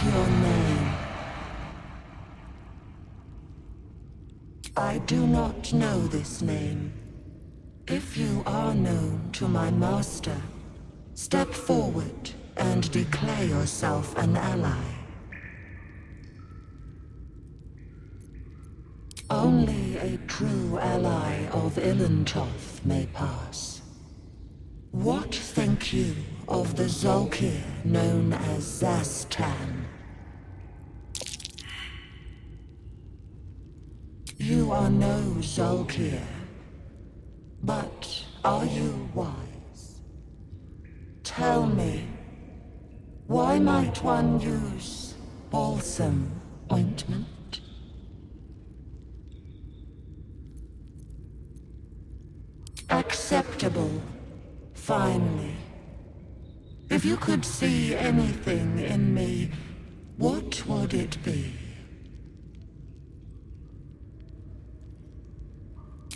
your name. I do not know this name. If you are known to my master, step forward and declare yourself an ally. Only a true ally of Ilantoth may pass. What think you of the Zolkir known as Zastan? You are no Zolkir, but are you wise? Tell me, why might one use balsam ointment? Acceptable, finally. If you could see anything in me, what would it be?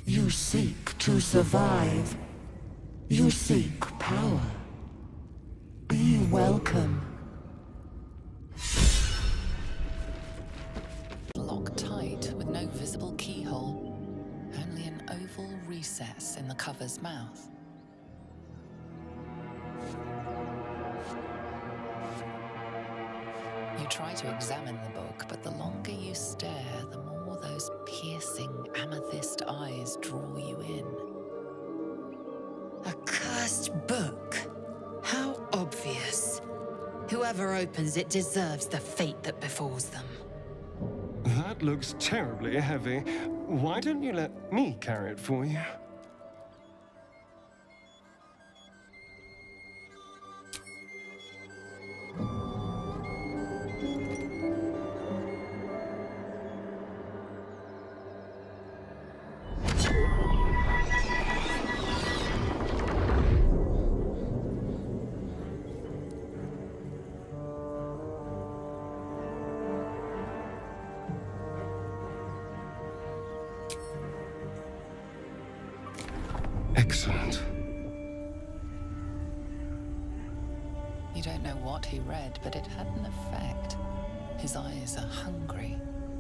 You seek to survive. You seek power. Be welcome. Locked tight with no visible keyhole. Only an oval recess in the cover's mouth. You try to examine the book, but the longer you stare, the more those piercing amethyst eyes draw you in. A cursed book. How obvious. Whoever opens it deserves the fate that befalls them. That looks terribly heavy. Why don't you let me carry it for you? Excellent. You don't know what he read, but it had an effect. His eyes are hungry,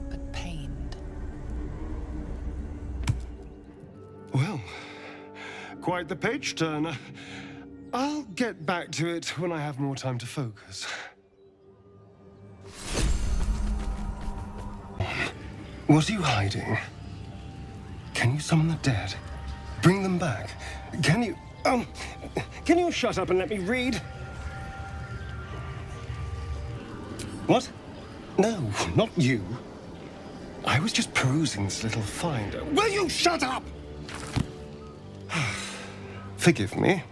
but pained. Well, quite the page turner. I'll get back to it when I have more time to focus. What are you hiding? Can you summon the dead? Bring them back. Can you shut up and let me read? What? No, not you. I was just perusing this little find. Will you shut up? Forgive me.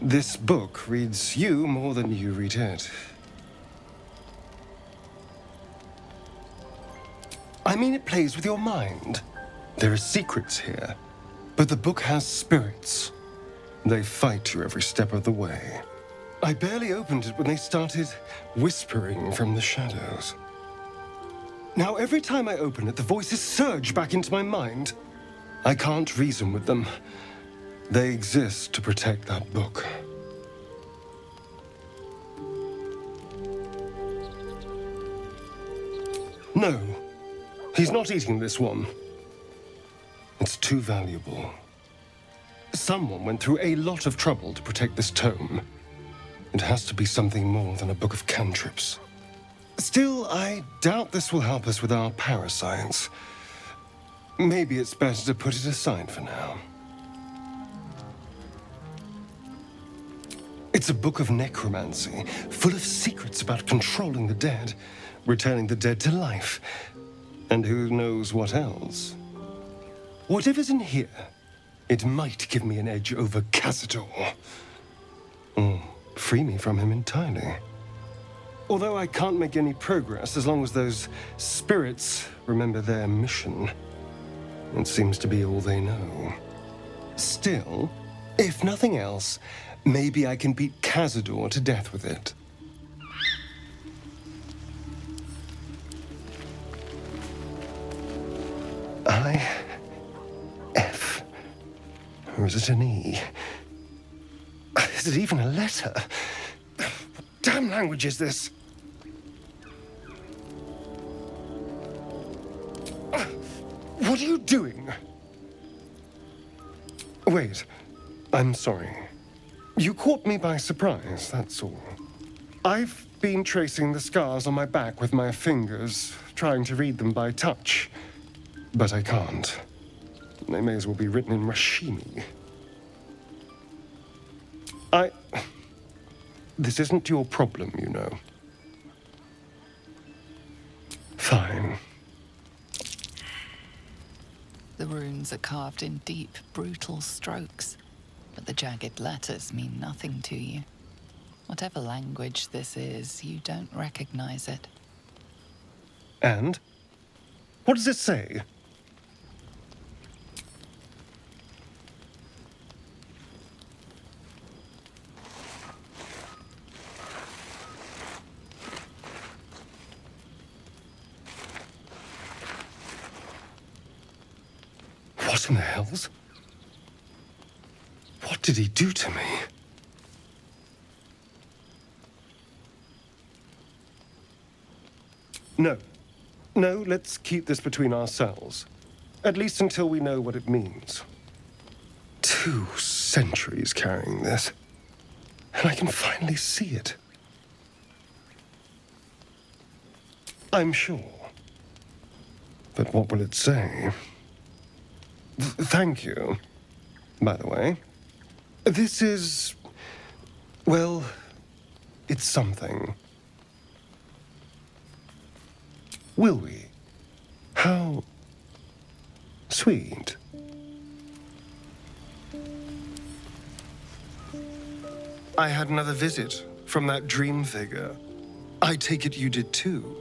This book reads you more than you read it. I mean, it plays with your mind. There are secrets here. But the book has spirits. They fight you every step of the way. I barely opened it when they started whispering from the shadows. Now, every time I open it, the voices surge back into my mind. I can't reason with them. They exist to protect that book. No, he's not eating this one. It's too valuable. Someone went through a lot of trouble to protect this tome. It has to be something more than a book of cantrips. Still, I doubt this will help us with our parascience. Maybe it's better to put it aside for now. It's a book of necromancy, full of secrets about controlling the dead, returning the dead to life, and who knows what else. Whatever's in here, it might give me an edge over Cazador. Or free me from him entirely. Although I can't make any progress as long as those spirits remember their mission. It seems to be all they know. Still, if nothing else, maybe I can beat Cazador to death with it. I-F. Or is it an E? Is it even a letter? What damn language is this? What are you doing? Wait, I'm sorry. You caught me by surprise, that's all. I've been tracing the scars on my back with my fingers, trying to read them by touch. But I can't. They may as well be written in Rashimi. This isn't your problem, you know. Fine. The runes are carved in deep, brutal strokes, but the jagged letters mean nothing to you. Whatever language this is, you don't recognize it. And? What does it say? What in the hells? What did he do to me? No. No, let's keep this between ourselves. At least until we know what it means. 2 centuries carrying this. And I can finally see it. I'm sure. But what will it say? Thank you, by the way. This is... well, it's something. Will we? How sweet. I had another visit from that dream figure. I take it you did too.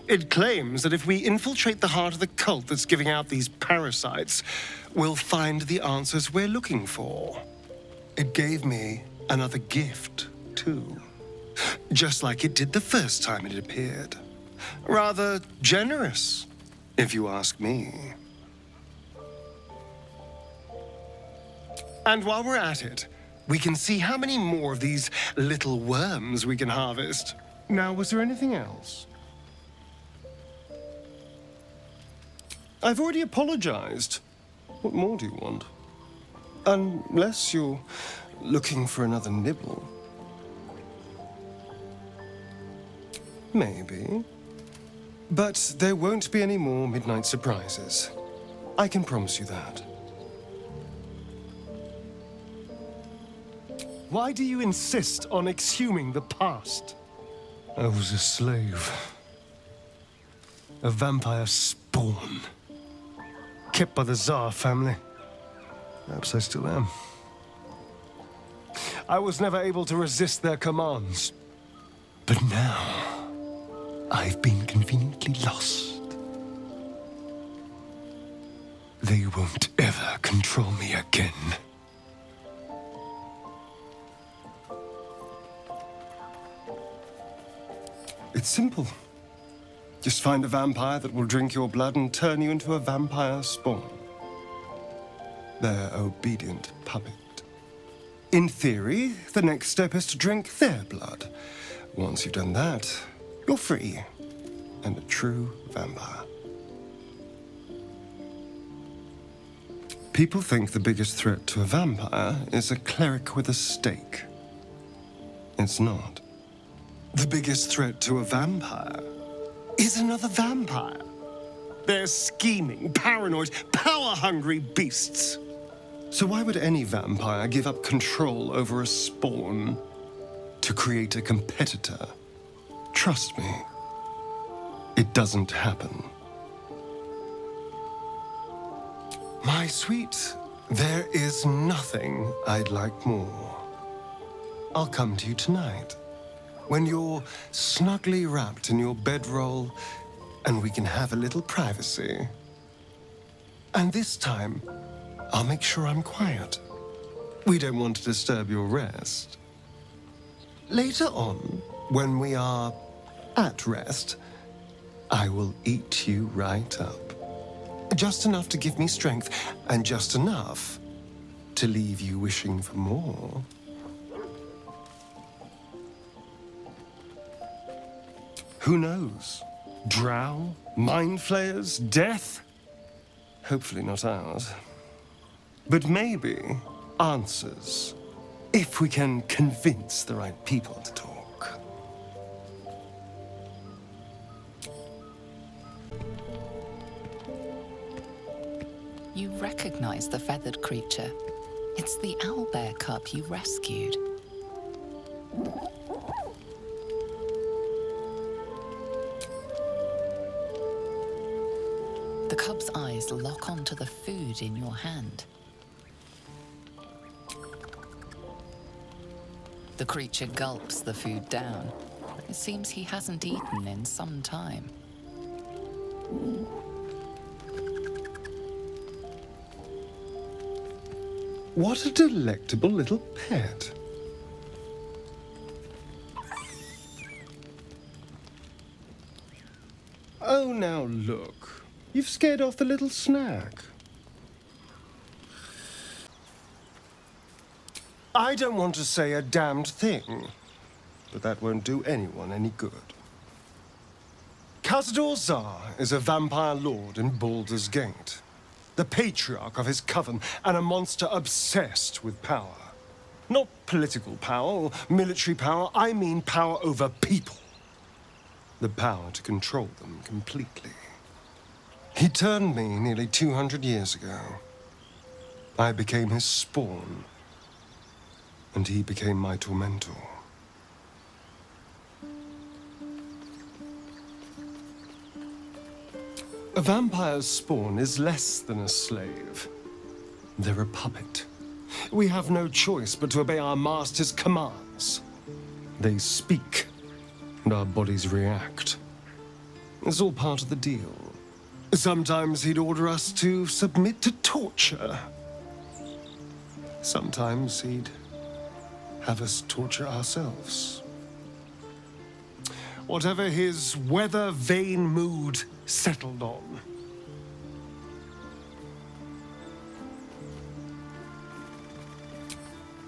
It claims that if we infiltrate the heart of the cult that's giving out these parasites, we'll find the answers we're looking for. It gave me another gift, too. Just like it did the first time it appeared. Rather generous, if you ask me. And while we're at it, we can see how many more of these little worms we can harvest. Now, was there anything else? I've already apologized. What more do you want? Unless you're looking for another nibble. Maybe. But there won't be any more midnight surprises. I can promise you that. Why do you insist on exhuming the past? I was a slave. A vampire spawn. Kept by the Tsar family. Perhaps I still am. I was never able to resist their commands. But now, I've been conveniently lost. They won't ever control me again. It's simple. Just find a vampire that will drink your blood and turn you into a vampire spawn. Their obedient puppet. In theory, the next step is to drink their blood. Once you've done that, you're free and a true vampire. People think the biggest threat to a vampire is a cleric with a stake. It's not. The biggest threat to a vampire is another vampire. They're scheming, paranoid, power-hungry beasts. So why would any vampire give up control over a spawn to create a competitor? Trust me, it doesn't happen. My sweet, there is nothing I'd like more. I'll come to you tonight, when you're snugly wrapped in your bedroll and we can have a little privacy. And this time, I'll make sure I'm quiet. We don't want to disturb your rest. Later on, when we are at rest, I will eat you right up. Just enough to give me strength, and just enough to leave you wishing for more. Who knows? Drow? Mind flayers? Death? Hopefully not ours. But maybe answers, if we can convince the right people to talk. You recognize the feathered creature. It's the owlbear cub you rescued. The cub's eyes lock onto the food in your hand. The creature gulps the food down. It seems he hasn't eaten in some time. What a delectable little pet. Oh, now look. You've scared off the little snack. I don't want to say a damned thing, but that won't do anyone any good. Khazad Zar is a vampire lord in Baldur's Gate, the patriarch of his coven, and a monster obsessed with power. Not political power or military power, I mean power over people. The power to control them completely. He turned me nearly 200 years ago. I became his spawn, and he became my tormentor. A vampire's spawn is less than a slave. They're a puppet. We have no choice but to obey our master's commands. They speak, and our bodies react. It's all part of the deal. Sometimes he'd order us to submit to torture. Sometimes he'd have us torture ourselves. Whatever his weather-vane mood settled on.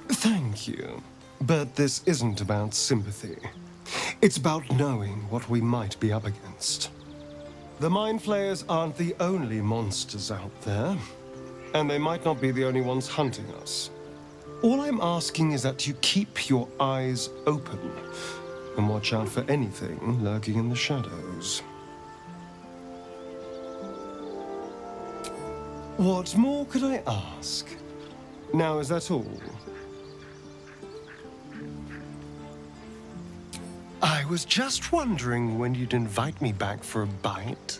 Thank you. But this isn't about sympathy. It's about knowing what we might be up against. The Mind Flayers aren't the only monsters out there, and they might not be the only ones hunting us. All I'm asking is that you keep your eyes open and watch out for anything lurking in the shadows. What more could I ask? Now, is that all? I was just wondering when you'd invite me back for a bite.